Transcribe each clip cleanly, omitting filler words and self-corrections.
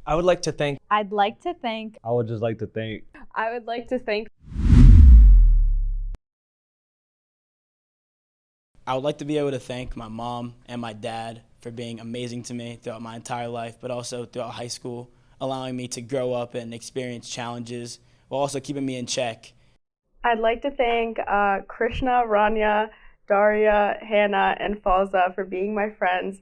I would like to thank I'd like to thank I would just like to thank I would like to thank I would like to be able to thank my mom and my dad for being amazing to me throughout my entire life, but also throughout high school, allowing me to grow up and experience challenges while also keeping me in check. I'd like to thank Krishna, Rania, Daria, Hannah, and Falza for being my friends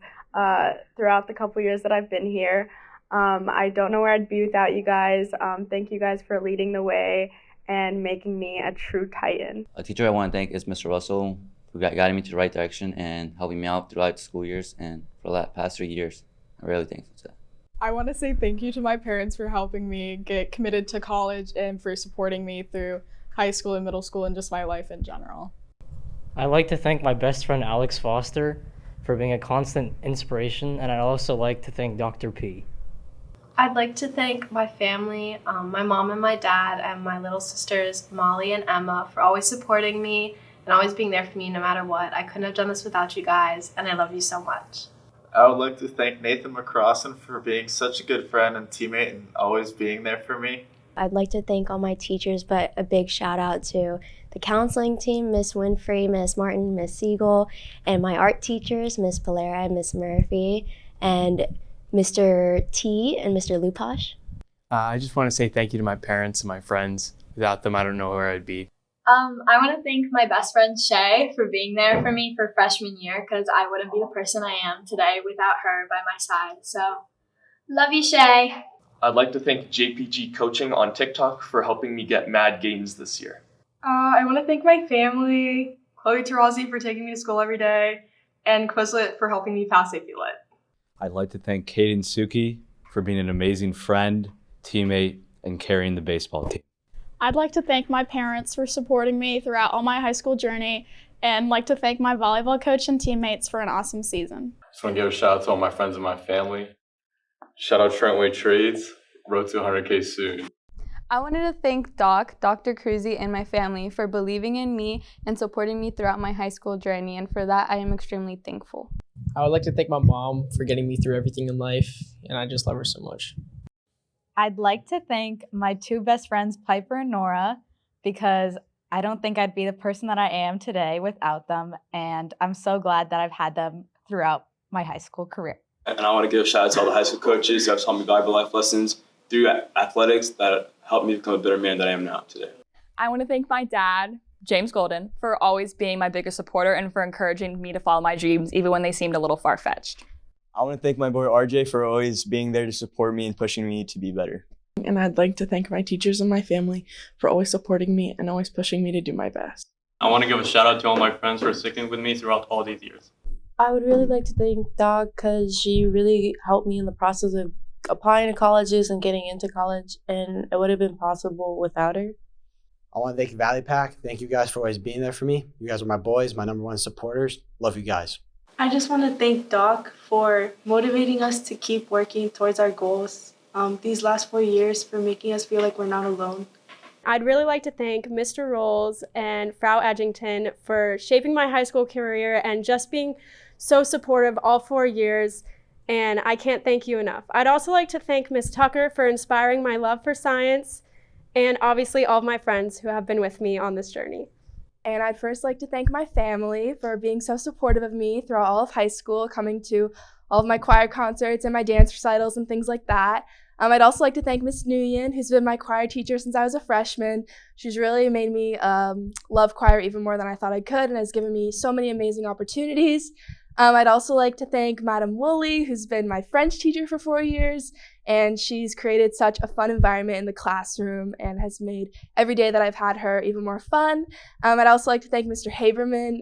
throughout the couple years that I've been here. I don't know where I'd be without you guys. Thank you guys for leading the way and making me a true Titan. A teacher I want to thank is Mr. Russell, who guided me to the right direction and helping me out throughout the school years and for the past 3 years. I'm really thankful to that. I want to say thank you to my parents for helping me get committed to college and for supporting me through high school and middle school and just my life in general. I'd like to thank my best friend Alex Foster for being a constant inspiration, and I'd also like to thank Dr. P. I'd like to thank my family, my mom and my dad, and my little sisters, Molly and Emma, for always supporting me and always being there for me no matter what. I couldn't have done this without you guys, and I love you so much. I would like to thank Nathan McCrossan for being such a good friend and teammate and always being there for me. I'd like to thank all my teachers, but a big shout out to the counseling team, Miss Winfrey, Miss Martin, Miss Siegel, and my art teachers, Miss Polera and Miss Murphy, and Mr. T and Mr. Lupash. I just want to say thank you to my parents and my friends. Without them, I don't know where I'd be. I want to thank my best friend Shay for being there for me for freshman year, because I wouldn't be the person I am today without her by my side. So, love you, Shay. I'd like to thank JPG Coaching on TikTok for helping me get mad gains this year. I want to thank my family, Chloe Tarazi for taking me to school every day, and Quizlet for helping me pass AP Lit. I'd like to thank Kaden Suki for being an amazing friend, teammate, and carrying the baseball team. I'd like to thank my parents for supporting me throughout all my high school journey, and like to thank my volleyball coach and teammates for an awesome season. Just want to give a shout out to all my friends and my family. Shout out Trentway Trades, road to 100K soon. I wanted to thank Dr. Cruzy, and my family for believing in me and supporting me throughout my high school journey, and for that I am extremely thankful. I would like to thank my mom for getting me through everything in life, and I just love her so much. I'd like to thank my two best friends, Piper and Nora, because I don't think I'd be the person that I am today without them, and I'm so glad that I've had them throughout my high school career. And I want to give a shout out to all the high school coaches who have taught me valuable life lessons through athletics that helped me become a better man that I am now today. I want to thank my dad, James Golden, for always being my biggest supporter and for encouraging me to follow my dreams even when they seemed a little far-fetched. I want to thank my boy RJ for always being there to support me and pushing me to be better. And I'd like to thank my teachers and my family for always supporting me and always pushing me to do my best. I want to give a shout out to all my friends for sticking with me throughout all these years. I would really like to thank Dog because she really helped me in the process of applying to colleges and getting into college, and it would have been possible without her. I want to thank Valley Pack. Thank you guys for always being there for me. You guys are my boys, my #1 supporters. Love you guys. I just want to thank Doc for motivating us to keep working towards our goals these last 4 years, for making us feel like we're not alone. I'd really like to thank Mr. Rolls and Frau Edgington for shaping my high school career and just being so supportive all 4 years, and I can't thank you enough. I'd also like to thank Miss Tucker for inspiring my love for science, and obviously all of my friends who have been with me on this journey. And I'd first like to thank my family for being so supportive of me throughout all of high school, coming to all of my choir concerts and my dance recitals and things like that. I'd also like to thank Miss Nguyen, who's been my choir teacher since I was a freshman. She's really made me love choir even more than I thought I could, and has given me so many amazing opportunities. I'd also like to thank Madam Woolley, who's been my French teacher for 4 years, and she's created such a fun environment in the classroom and has made every day that I've had her even more fun. I'd also like to thank Mr. Haberman,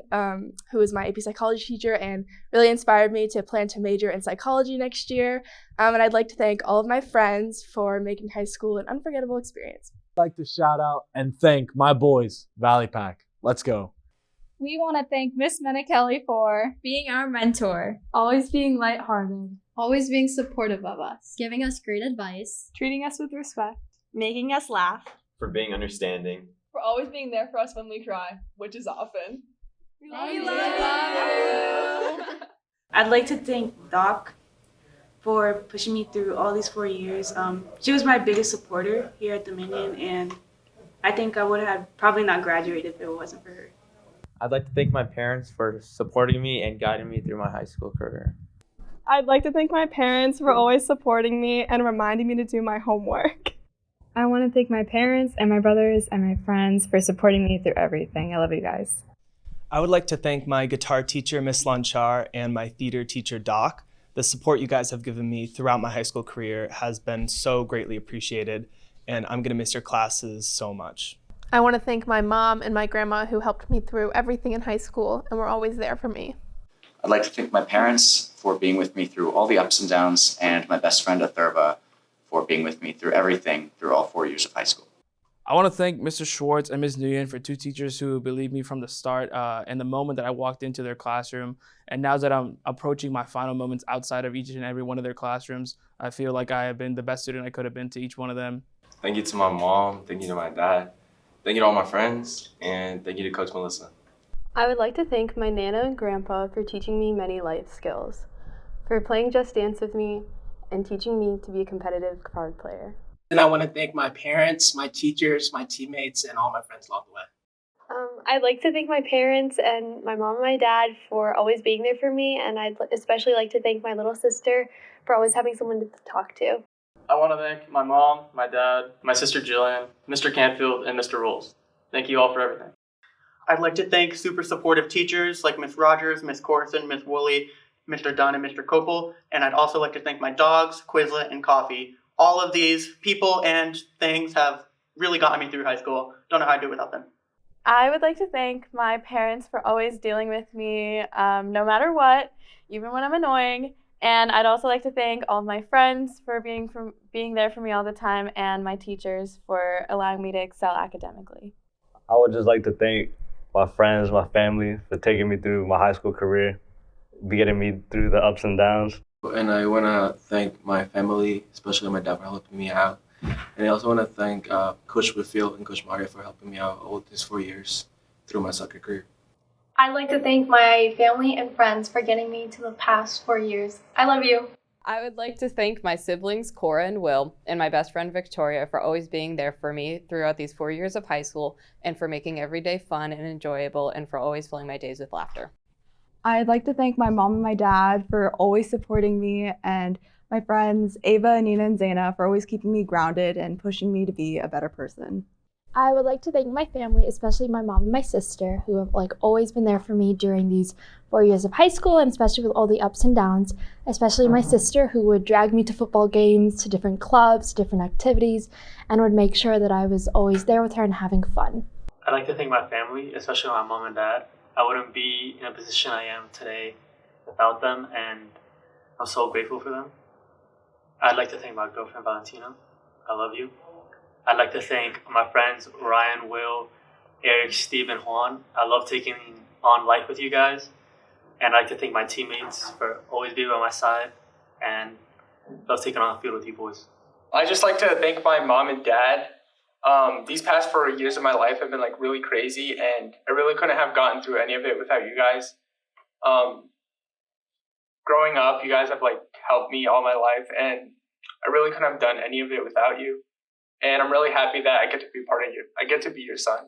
who is my AP Psychology teacher and really inspired me to plan to major in psychology next year. And I'd like to thank all of my friends for making high school an unforgettable experience. I'd like to shout out and thank my boys, Valley Pack. Let's go. We want to thank Miss Menichelli for being our mentor, always being lighthearted, Always being supportive of us. Giving us great advice. Treating us with respect. Making us laugh. For being understanding. For always being there for us when we cry, which is often. We love you. I'd like to thank Doc for pushing me through all these 4 years. She was my biggest supporter here at Dominion, and I think I would have probably not graduated if it wasn't for her. I'd like to thank my parents for supporting me and guiding me through my high school career. I'd like to thank my parents for always supporting me and reminding me to do my homework. I want to thank my parents and my brothers and my friends for supporting me through everything. I love you guys. I would like to thank my guitar teacher, Miss Lanchar, and my theater teacher, Doc. The support you guys have given me throughout my high school career has been so greatly appreciated, and I'm going to miss your classes so much. I want to thank my mom and my grandma who helped me through everything in high school and were always there for me. I'd like to thank my parents for being with me through all the ups and downs, and my best friend Atherva for being with me through everything through all 4 years of high school. I want to thank Mr. Schwartz and Ms. Nguyen for two teachers who believed me from the start and the moment that I walked into their classroom. And now that I'm approaching my final moments outside of each and every one of their classrooms, I feel like I have been the best student I could have been to each one of them. Thank you to my mom, thank you to my dad, thank you to all my friends, and thank you to Coach Melissa. I would like to thank my Nana and Grandpa for teaching me many life skills, for playing Just Dance with me, and teaching me to be a competitive card player. And I want to thank my parents, my teachers, my teammates, and all my friends along the way. I'd like to thank my parents and my mom and my dad for always being there for me, and I'd especially like to thank my little sister for always having someone to talk to. I want to thank my mom, my dad, my sister Jillian, Mr. Canfield, and Mr. Rolls. Thank you all for everything. I'd like to thank super supportive teachers like Miss Rogers, Miss Corson, Miss Woolley, Mr. Dunn, and Mr. Kopel. And I'd also like to thank my dogs, Quizlet, and Coffee. All of these people and things have really gotten me through high school. Don't know how I'd do it without them. I would like to thank my parents for always dealing with me no matter what, even when I'm annoying. And I'd also like to thank all of my friends for being there for me all the time, and my teachers for allowing me to excel academically. I would just like to thank my friends, my family for taking me through my high school career, getting me through the ups and downs. And I want to thank my family, especially my dad, for helping me out. And I also want to thank Coach Whitfield and Coach Mario for helping me out all these 4 years through my soccer career. I'd like to thank my family and friends for getting me to the past 4 years. I love you. I would like to thank my siblings, Cora and Will, and my best friend, Victoria, for always being there for me throughout these 4 years of high school and for making every day fun and enjoyable and for always filling my days with laughter. I'd like to thank my mom and my dad for always supporting me, and my friends Ava, Nina, and Zaina for always keeping me grounded and pushing me to be a better person. I would like to thank my family, especially my mom and my sister, who have always been there for me during these 4 years of high school, and especially with all the ups and downs, especially my sister, who would drag me to football games, to different clubs, different activities, and would make sure that I was always there with her and having fun. I'd like to thank my family, especially my mom and dad. I wouldn't be in a position I am today without them, and I'm so grateful for them. I'd like to thank my girlfriend, Valentina. I love you. I'd like to thank my friends, Ryan, Will, Eric, Steve, and Juan. I love taking on life with you guys. And I'd like to thank my teammates for always being by my side, and love taking on the field with you boys. I'd just like to thank my mom and dad. These past 4 years of my life have been really crazy, and I really couldn't have gotten through any of it without you guys. Growing up, you guys have helped me all my life, and I really couldn't have done any of it without you. And I'm really happy that I get to be part of you. I get to be your son.